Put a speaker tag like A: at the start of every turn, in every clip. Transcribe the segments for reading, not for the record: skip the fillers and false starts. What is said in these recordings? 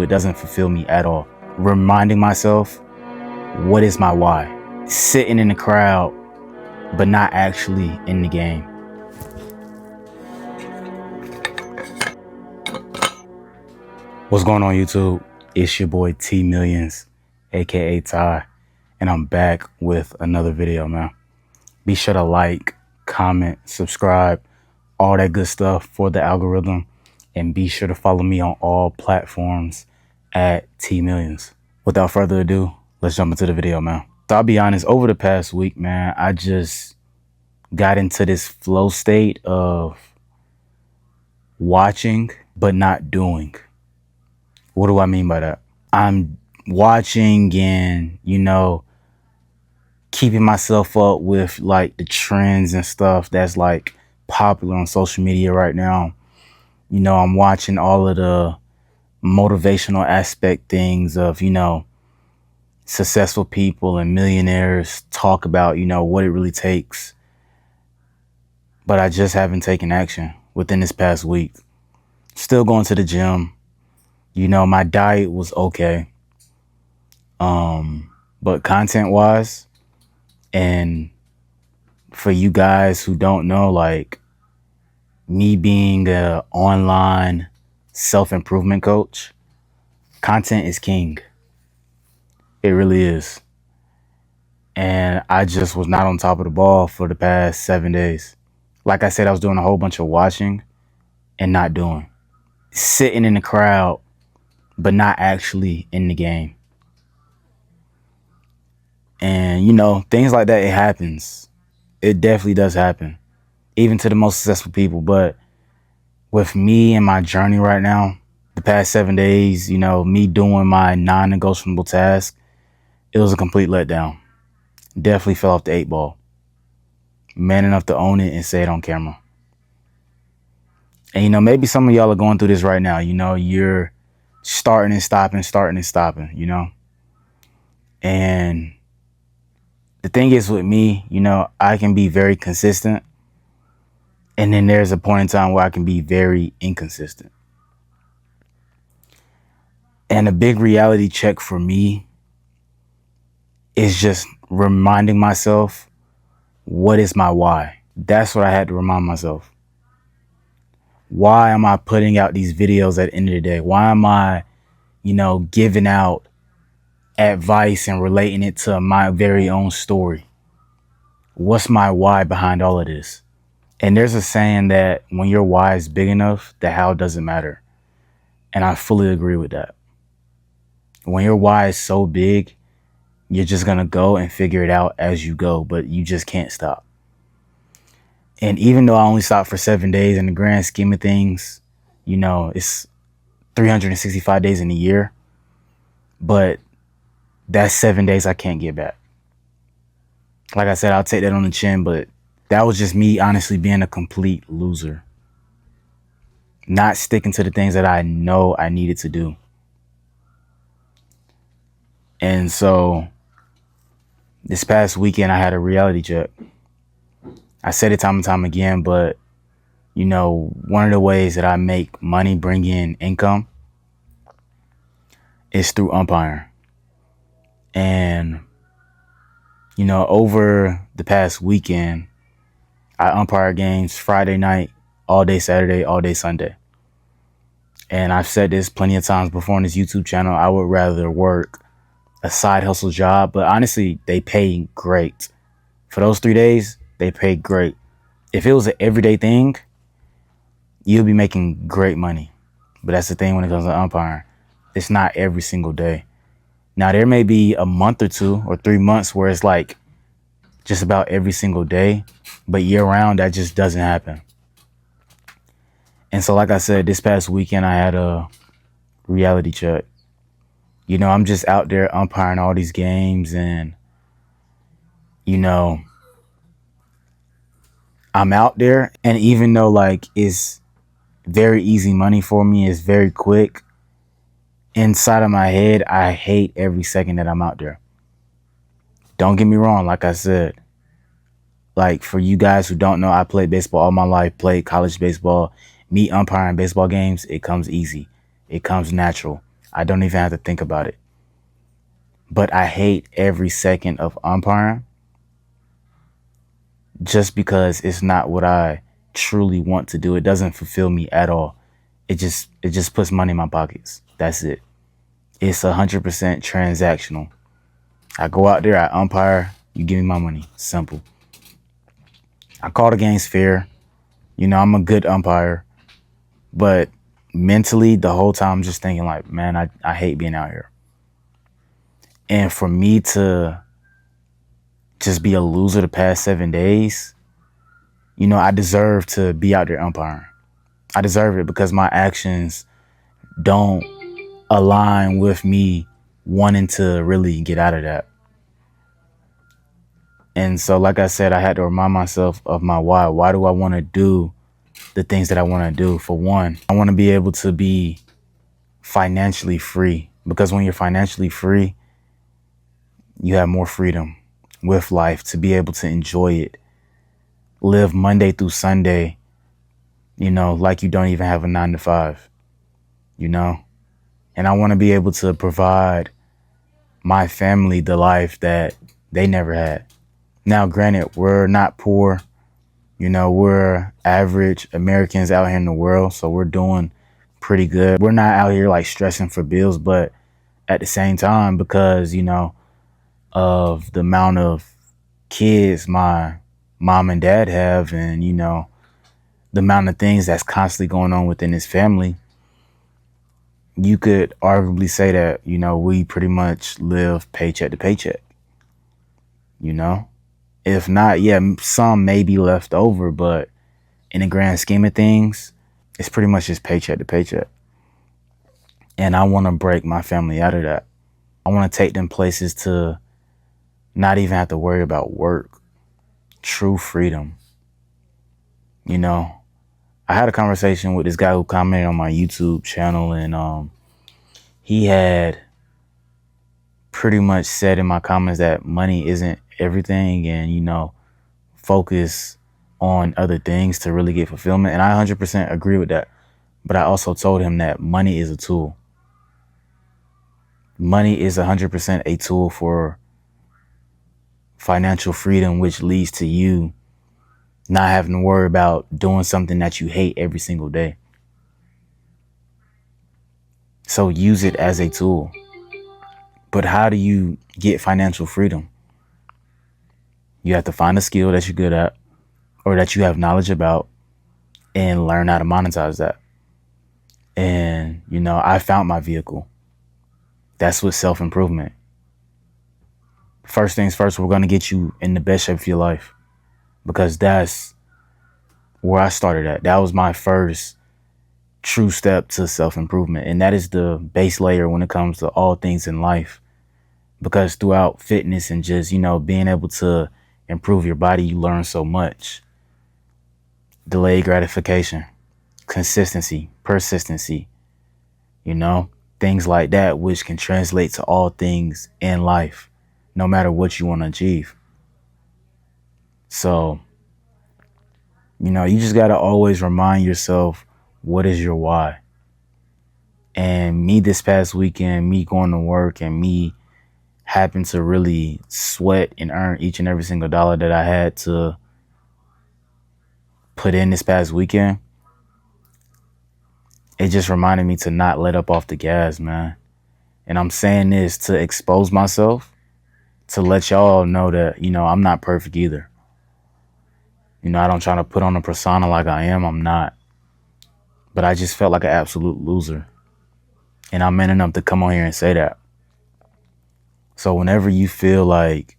A: It doesn't fulfill me at all. Reminding myself, what is my why? Sitting in the crowd, but not actually in the game. What's going on, YouTube? It's your boy T Millions, aka Ty, and I'm back with another video, man. Be sure to like, comment, subscribe, all that good stuff for the algorithm, and be sure to follow me on all platforms at T Millions. Without further ado, let's jump into the video, man. So I'll be honest, over the past week, man, I just got into this flow state of watching but not doing. What do I mean by that? I'm watching and, keeping myself up with like the trends and stuff that's like popular on social media right now. I'm watching all of the motivational aspect things of, successful people and millionaires talk about, what it really takes. But I just haven't taken action within this past week. Still going to the gym. My diet was okay. But content wise, and for you guys who don't know, like me being an online self-improvement coach, content is king. It really is. And I just was not on top of the ball for the past 7 days. Like I said, I was doing a whole bunch of watching and not doing. Sitting in the crowd, but not actually in the game. And, things like that, it happens. It definitely does happen. Even to the most successful people. But with me and my journey right now, the past 7 days, me doing my non-negotiable task, it was a complete letdown. Definitely fell off the 8 ball. Man enough to own it and say it on camera. And, maybe some of y'all are going through this right now. You're starting and stopping, And the thing is with me, I can be very consistent. And then there's a point in time where I can be very inconsistent. And a big reality check for me is just reminding myself, what is my why? That's what I had to remind myself. Why am I putting out these videos at the end of the day? Why am I, giving out advice and relating it to my very own story? What's my why behind all of this? And there's a saying that when your why is big enough, the how doesn't matter. And I fully agree with that. When your why is so big, you're just going to go and figure it out as you go, but you just can't stop. And even though I only stopped for 7 days, in the grand scheme of things, it's 365 days in a year, but that's 7 days I can't get back. Like I said, I'll take that on the chin, but that was just me honestly being a complete loser. Not sticking to the things that I know I needed to do. And so this past weekend, I had a reality check. I said it time and time again, but, one of the ways that I make money, bring in income, is through umpiring. And, over the past weekend, I umpire games Friday night, all day Saturday, all day Sunday. And I've said this plenty of times before on this YouTube channel. I would rather work a side hustle job, but honestly, they pay great. For those 3 days, they pay great. If it was an everyday thing, you'll be making great money. But that's the thing when it comes to umpiring. It's not every single day. Now, there may be a month or 2 or 3 months where it's like just about every single day, but year round, that just doesn't happen. And so, like I said, this past weekend, I had a reality check. I'm just out there umpiring all these games and, I'm out there. And even though like it's very easy money for me, it's very quick, inside of my head, I hate every second that I'm out there. Don't get me wrong. Like I said, like for you guys who don't know, I played baseball all my life, played college baseball. Me umpiring baseball games, it comes easy. It comes natural. I don't even have to think about it. But I hate every second of umpiring just because it's not what I truly want to do. It doesn't fulfill me at all. It just puts money in my pockets. That's it. It's 100% transactional. I go out there, I umpire, you give me my money. Simple. I call the games fair. You know, I'm a good umpire. But mentally, the whole time, I'm just thinking like, man, I hate being out here. And for me to just be a loser the past 7 days, you know, I deserve to be out there umpiring. I deserve it because my actions don't align with me wanting to really get out of that. And so, like I said, I had to remind myself of my why. Why do I want to do the things that I want to do? For one, I want to be able to be financially free, because when you're financially free, you have more freedom with life to be able to enjoy it. Live Monday through Sunday, you know, like you don't even have a 9 to 5, you know? And I want to be able to provide my family the life that they never had. Now, granted, we're not poor. You know, we're average Americans out here in the world, so we're doing pretty good. We're not out here like stressing for bills, but at the same time, because, you know, of the amount of kids my mom and dad have, and, you know, the amount of things that's constantly going on within his family, you could arguably say that, you know, we pretty much live paycheck to paycheck, you know? If not, yeah, some may be left over, but in the grand scheme of things, it's pretty much just paycheck to paycheck. And I want to break my family out of that. I want to take them places to not even have to worry about work. True freedom. You know, I had a conversation with this guy who commented on my YouTube channel, and he had pretty much said in my comments that money isn't everything, and, you know, focus on other things to really get fulfillment. And I 100% agree with that. But I also told him that money is a tool. Money is 100% a tool for financial freedom, which leads to you not having to worry about doing something that you hate every single day. So use it as a tool. But how do you get financial freedom? You have to find a skill that you're good at or that you have knowledge about and learn how to monetize that. And, you know, I found my vehicle. That's with self-improvement. First things first, we're going to get you in the best shape of your life, because that's where I started at. That was my first true step to self-improvement. And that is the base layer when it comes to all things in life. Because throughout fitness and just, you know, being able to improve your body, you learn so much. Delayed gratification, consistency, persistency, you know, things like that, which can translate to all things in life, no matter what you want to achieve. So, you know, you just got to always remind yourself, what is your why? And me this past weekend, me going to work and me having to really sweat and earn each and every single dollar that I had to put in this past weekend, it just reminded me to not let up off the gas, man. And I'm saying this to expose myself, to let y'all know that, you know, I'm not perfect either. You know, I don't try to put on a persona like I am. I'm not. But I just felt like an absolute loser. And I'm man enough to come on here and say that. So whenever you feel like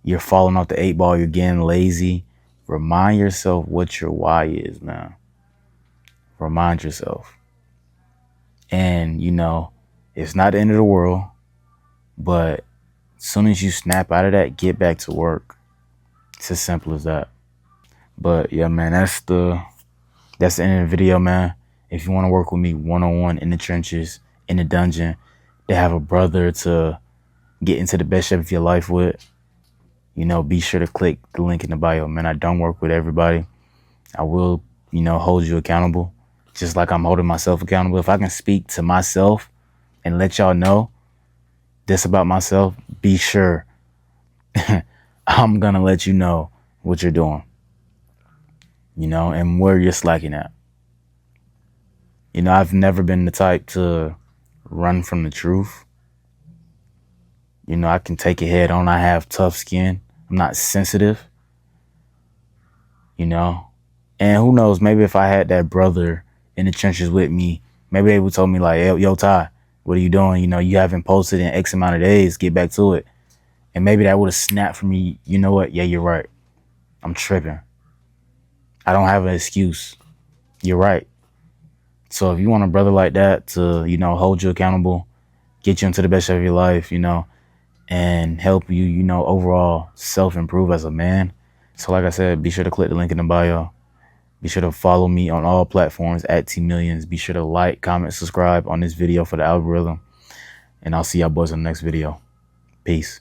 A: you're falling off the 8 ball, you're getting lazy, remind yourself what your why is, man. Remind yourself. And, you know, it's not the end of the world, but as soon as you snap out of that, get back to work. It's as simple as that. But yeah, man, that's the end of the video, man. If you want to work with me one-on-one in the trenches, in the dungeon, to have a brother to get into the best shape of your life with, you know, be sure to click the link in the bio, man. I don't work with everybody. I will, you know, hold you accountable, just like I'm holding myself accountable. If I can speak to myself and let y'all know this about myself, be sure I'm gonna let you know what you're doing, and where you're slacking at. I've never been the type to run from the truth. I can take it head on. I have tough skin. I'm not sensitive, and who knows, maybe if I had that brother in the trenches with me, maybe they would told me like, yo, Ty, what are you doing? You haven't posted in X amount of days, get back to it. And maybe that would have snapped for me. You know what? Yeah, you're right. I'm tripping. I don't have an excuse. You're right. So if you want a brother like that to, hold you accountable, get you into the best of your life, and help you, overall self-improve as a man. So like I said, be sure to click the link in the bio. Be sure to follow me on all platforms at T-Millions. Be sure to like, comment, subscribe on this video for the algorithm. And I'll see y'all boys in the next video. Peace.